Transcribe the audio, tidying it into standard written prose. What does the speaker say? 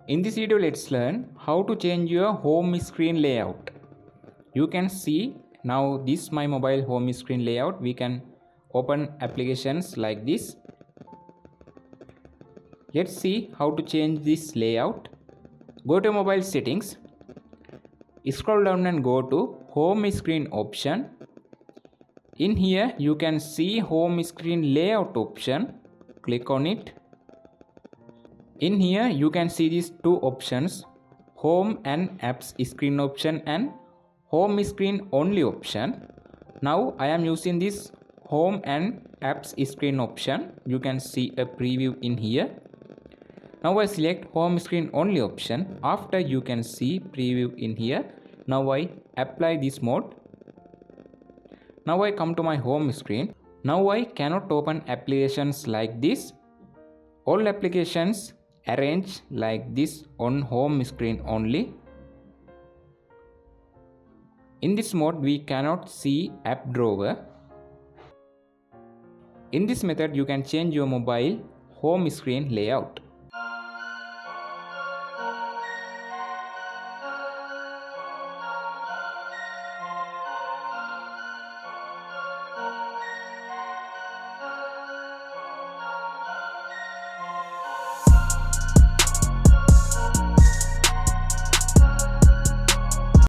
In this video, let's learn how to change your home screen layout. You can see now this my mobile home screen layout. We can open applications like this. Let's see how to change this layout. Go to mobile settings. Scroll down and go to home screen option. In here you can see home screen layout option. Click on it. In here you can see these two options, home and apps screen option and home screen only option. Now I am using this home and apps screen option. You can see a preview in here. Now I select home screen only option. After you can see preview in here. Now I apply this mode. Now I come to my home screen. Now I cannot open applications like this. All applications arrange like this on home screen only. In this mode we cannot see app drawer. In this method you can change your mobile home screen layout.